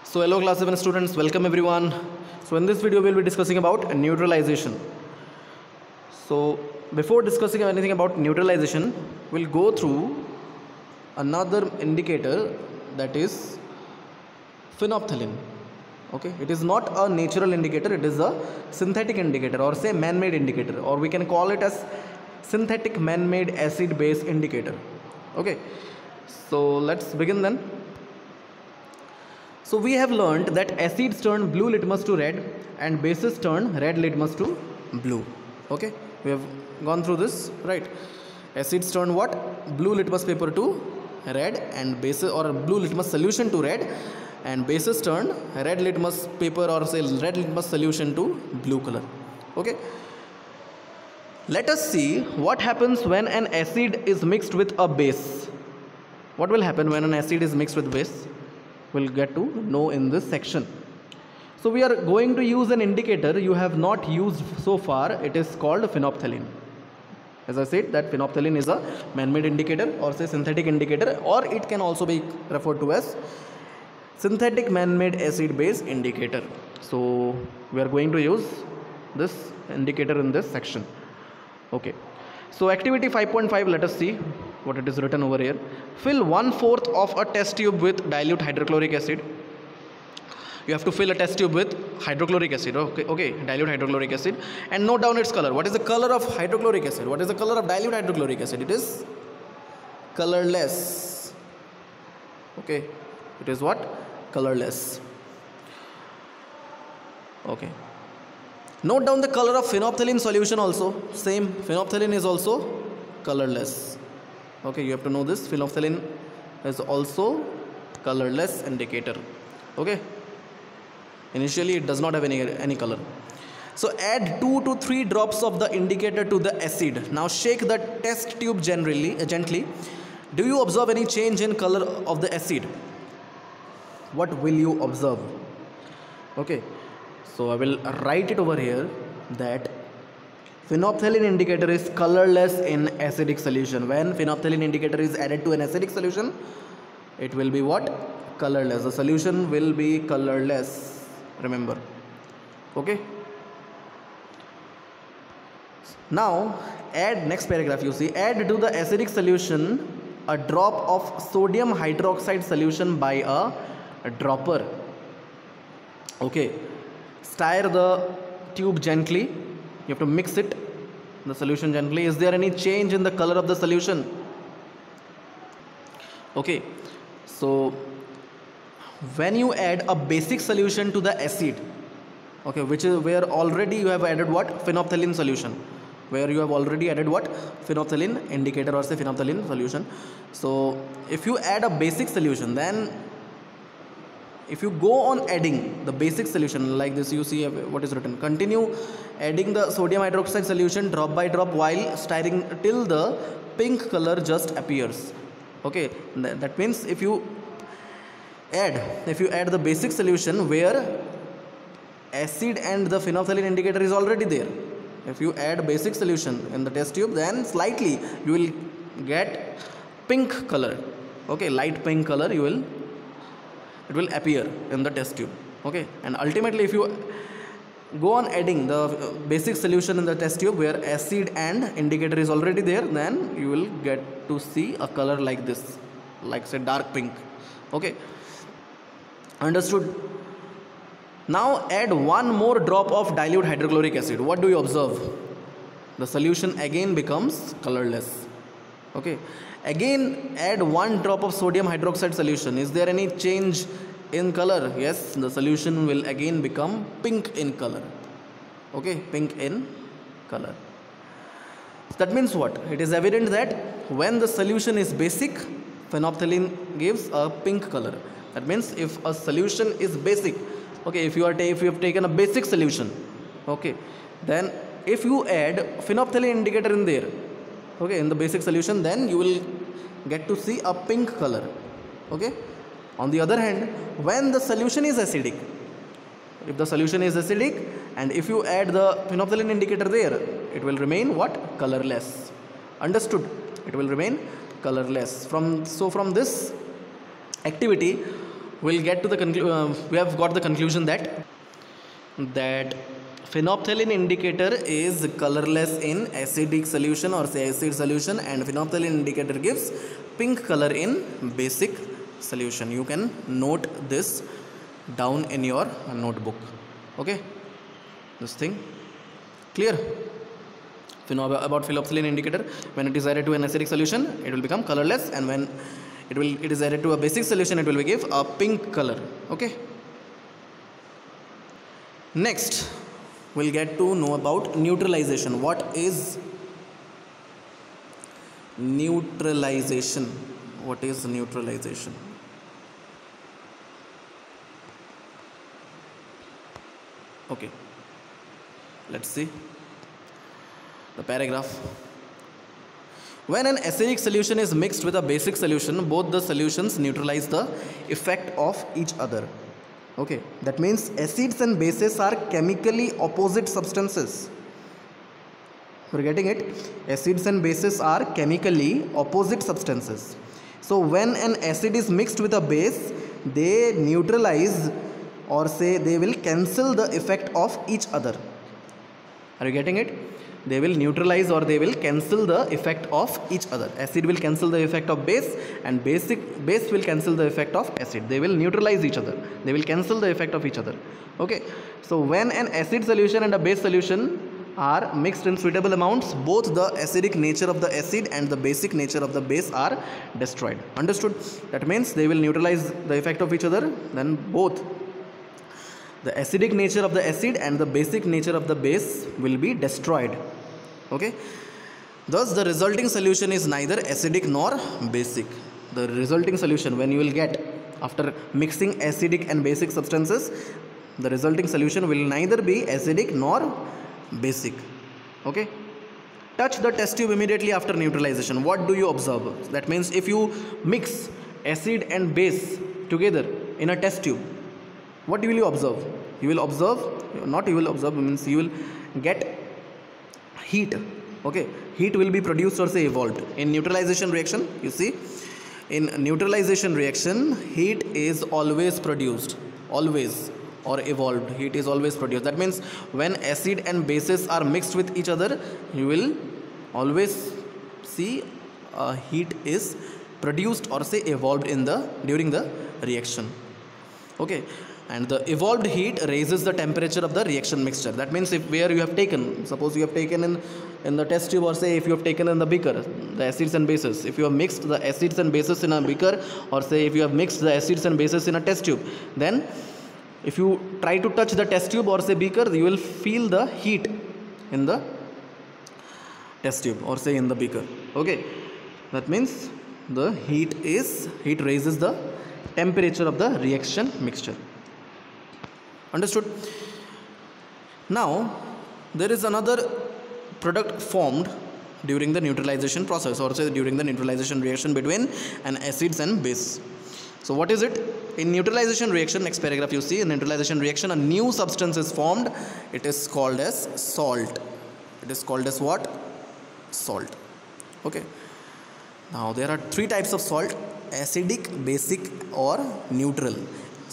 So hello class 7 students, welcome everyone. So in this video we'll be discussing about neutralization. So before discussing anything about neutralization, we'll go through another indicator, that is phenolphthalein. Okay, it is not a natural indicator, it is a synthetic indicator, or say man-made indicator, or we can call it as synthetic man-made acid base indicator. Okay, so let's begin then. So we have learned that acids turn blue litmus to red and bases turn red litmus to blue. Okay, we have gone through this, right? Acids turn what? Blue litmus paper to red, and bases, or blue litmus solution to red, and bases turn red litmus paper, or say red litmus solution to blue color. Okay, let us see what happens when an acid is mixed with a base. What will happen when an acid is mixed with base? We'll get to know in this section. So we are going to use an indicator you have not used so far. It is called phenolphthalein. As I said, that phenolphthalein is a man-made indicator, or say synthetic indicator, or it can also be referred to as synthetic man-made acid base indicator. So we are going to use this indicator in this section. Okay, so activity 5.5, let us see what it is written over here. Fill 1/4 of a test tube with dilute hydrochloric acid. You have to fill a test tube with hydrochloric acid. Okay, dilute hydrochloric acid, and note down its color. What is the color of hydrochloric acid? What is the color of dilute hydrochloric acid? It is colorless. Okay, it is what? Colorless. Okay, note down the color of phenolphthalein solution also. Same, phenolphthalein is also colorless. Okay, you have to know this. Phenolphthalein is also colorless indicator. Okay, initially it does not have any color. So add 2 to 3 drops of the indicator to the acid. Now shake the test tube gently. Do you observe any change in color of the acid? What will you observe? Okay, so I will write it over here that phenolphthalein indicator is colorless in acidic solution. When phenolphthalein indicator is added to an acidic solution, it will be what? Colorless. The solution will be colorless. Remember. Okay. Now add, next paragraph you see, add to the acidic solution a drop of sodium hydroxide solution by a dropper. Okay. Stir the tube gently. You have to mix it, the solution gently. Is there any change in the color of the solution? Okay, so when you add a basic solution to the acid, okay, which is where already you have added what? Phenolphthalein solution, where you have already added what? Phenolphthalein indicator, or say phenolphthalein solution. So if you add a basic solution, then if you go on adding the basic solution like this, you see what is written. Continue adding the sodium hydroxide solution drop by drop while stirring till the pink color just appears. Okay, that means if you add the basic solution where acid and the phenolphthalein indicator is already there, if you add basic solution in the test tube, then slightly you will get pink color. Okay, light pink color it will appear in the test tube. Okay, and ultimately if you go on adding the basic solution in the test tube where acid and indicator is already there, then you will get to see a color like this, like say dark pink. Okay, understood? Now add 1 more drop of dilute hydrochloric acid. What do you observe? The solution again becomes colorless. Okay, again add 1 drop of sodium hydroxide solution. Is there any change in color? Yes, the solution will again become pink in color. Okay, pink in color. So that means what? It is evident that when the solution is basic, phenolphthalein gives a pink color. That means if a solution is basic, okay, if you have taken a basic solution, okay, then if you add phenolphthalein indicator in there, okay, in the basic solution, then you will get to see a pink color. Okay, on the other hand, when the solution is acidic, if the solution is acidic and if you add the phenolphthalein indicator there, it will remain what? Colorless. Understood? It will remain colorless. From this activity, we'll get to the we have got the conclusion that phenolphthalein indicator is colorless in acidic solution or say acid solution, and phenolphthalein indicator gives pink color in basic solution. You can note this down in your notebook. Okay, this thing clear? About phenolphthalein indicator, when it is added to an acidic solution it will become colorless, and when it is added to a basic solution it will give a pink color. Okay, next we'll get to know about neutralization. What is neutralization? What is neutralization? Okay, let's see the paragraph. When an acidic solution is mixed with a basic solution, both the solutions neutralize the effect of each other. Okay, that means acids and bases are chemically opposite substances. We're getting it? Acids and bases are chemically opposite substances. So when an acid is mixed with a base, they neutralize, or say they will cancel the effect of each other. Are you getting it? They will neutralize or they will cancel the effect of each other. Acid will cancel the effect of base, and base will cancel the effect of acid. They will neutralize each other. They will cancel the effect of each other. Okay, so when an acid solution and a base solution are mixed in suitable amounts, both the acidic nature of the acid and the basic nature of the base are destroyed. Understood? That means they will neutralize the effect of each other, then both the acidic nature of the acid and the basic nature of the base will be destroyed. Okay, thus the resulting solution is neither acidic nor basic. The resulting solution, when you will get after mixing acidic and basic substances, the resulting solution will neither be acidic nor basic. Okay, touch the test tube immediately after neutralization. What do you observe? That means if you mix acid and base together in a test tube, what will you observe? You will observe, not you will observe, means you will get heat. Okay, heat will be produced or say evolved. In neutralization reaction, you see, in neutralization reaction, heat is always produced, always, or evolved. Heat is always produced. That means when acid and bases are mixed with each other, you will always see heat is produced or say evolved during the reaction. Okay, and the evolved heat raises the temperature of the reaction mixture. That means if where you have taken, suppose you have taken in the test tube, or say if you have taken in the beaker the acids and bases, if you have mixed the acids and bases in a beaker, or say if you have mixed the acids and bases in a test tube, then if you try to touch the test tube or say beaker, you will feel the heat in the test tube or say in the beaker. Okay, that means the heat raises the temperature of the reaction mixture. Understood? Now there is another product formed during the neutralization process, or say during the neutralization reaction between an acids and base. So what is it? In neutralization reaction, next paragraph you see, in neutralization reaction a new substance is formed. It is called as salt. It is called as what? Salt. Okay, now there are three types of salt: acidic, basic, or neutral.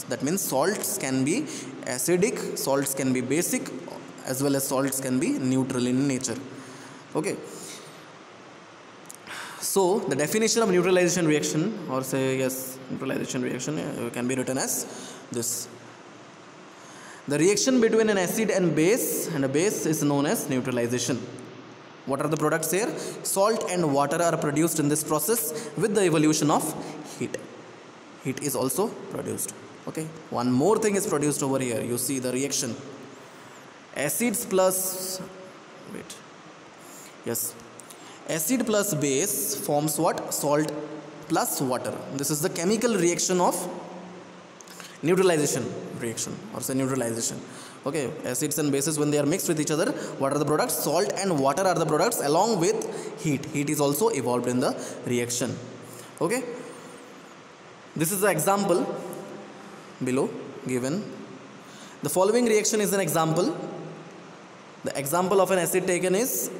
That means salts can be acidic, salts can be basic, as well as salts can be neutral in nature. Okay, so the definition of neutralization reaction, or say neutralization reaction can be written as this: the reaction between an acid and a base is known as neutralization. What are the products here? Salt and water are produced in this process with the evolution of heat. Heat is also produced. Okay, one more thing is produced over here. You see the reaction: acids plus acid plus base forms what? Salt plus water. This is the chemical reaction of neutralization reaction, or say neutralization. Okay, acids and bases, when they are mixed with each other, what are the products? Salt and water are the products, along with heat. Heat is also evolved in the reaction. Okay, this is the example below given. The following reaction is an example. The example of an acid taken is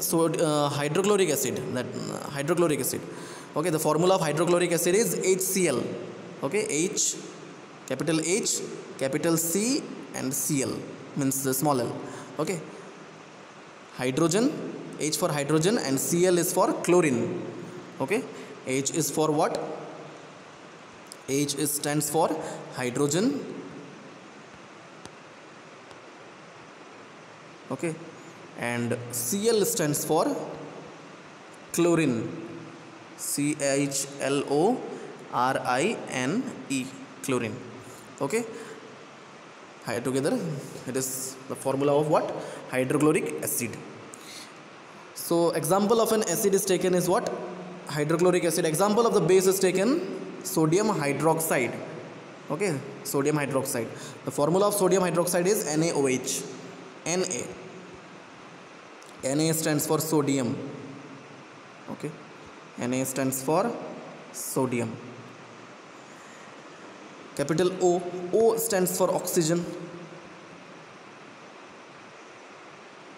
hydrochloric acid. Hydrochloric acid. Okay, the formula of hydrochloric acid is HCl. Okay, capital H, capital C and Cl, means the small l. Okay, hydrogen, H for hydrogen and Cl is for chlorine. Okay, H is for what? H is stands for hydrogen. Okay, and Cl stands for chlorine, CHLORINE, chlorine. Okay, together it is the formula of what? Hydrochloric acid. So example of an acid is taken is what? Hydrochloric acid. Example of the base is taken sodium hydroxide. Okay, sodium hydroxide. The formula of sodium hydroxide is NaOH. Na stands for sodium. Okay, Na stands for sodium. Capital O, O stands for oxygen.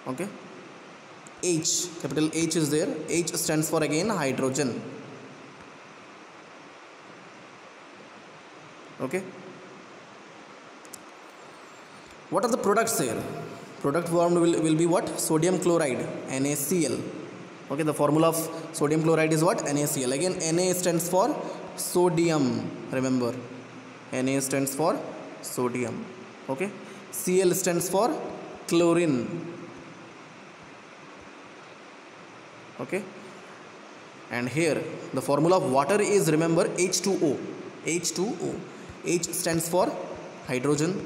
Okay, H, capital H is there. H stands for again hydrogen. Okay, what are the products here? Product formed will be what? Sodium chloride, NaCl. Okay, the formula of sodium chloride is what? NaCl. Again, Na stands for sodium. Remember, Na stands for sodium. Okay, Cl stands for chlorine. Okay, and here the formula of water is, remember, H2O. H2O. H stands for hydrogen.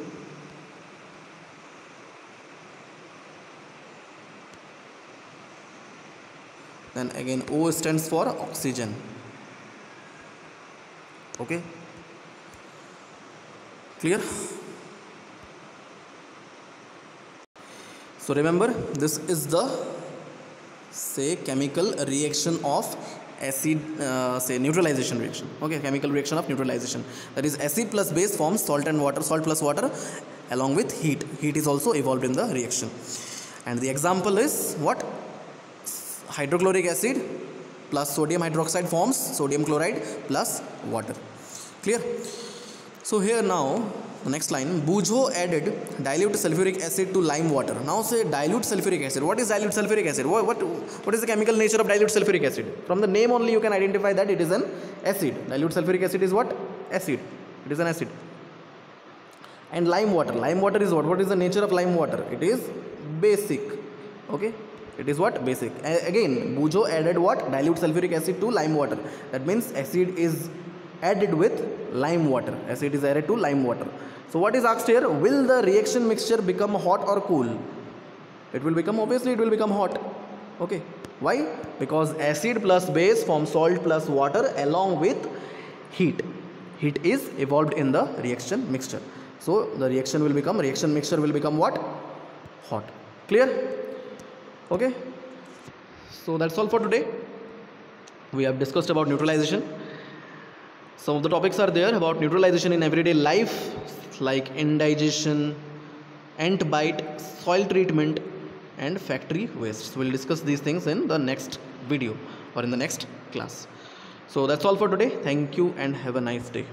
Then again O stands for oxygen. Okay, clear? So remember, this is the chemical reaction of acid, neutralization reaction. Okay, chemical reaction of neutralization, that is acid plus base forms salt and water, salt plus water along with heat. Heat is also evolved in the reaction, and the example is what? Hydrochloric acid plus sodium hydroxide forms sodium chloride plus water. Clear? So here now the next line, Bujoe added dilute sulfuric acid to lime water. Now say dilute sulfuric acid. What is dilute sulfuric acid? What is the chemical nature of dilute sulfuric acid? From the name only you can identify that it is an acid. Dilute sulfuric acid is what? Acid. It is an acid. And lime water. Lime water is what? What is the nature of lime water? It is basic. Okay, it is what? Basic. Again, Bujoe added what? Dilute sulfuric acid to lime water. That means acid is added with lime water. Acid is added to lime water. So what is asked here? Will the reaction mixture become hot or cool? It will become, obviously it will become hot. Okay, why? Because acid plus base forms salt plus water along with heat. Heat is evolved in the reaction mixture. So the reaction mixture will become what? Hot. Clear? Okay, so that's all for today. We have discussed about neutralization. Some of the topics are there about neutralization in everyday life, like indigestion, ant bite, soil treatment and factory waste. So we'll discuss these things in the next video or in the next class. So that's all for today. Thank you and have a nice day.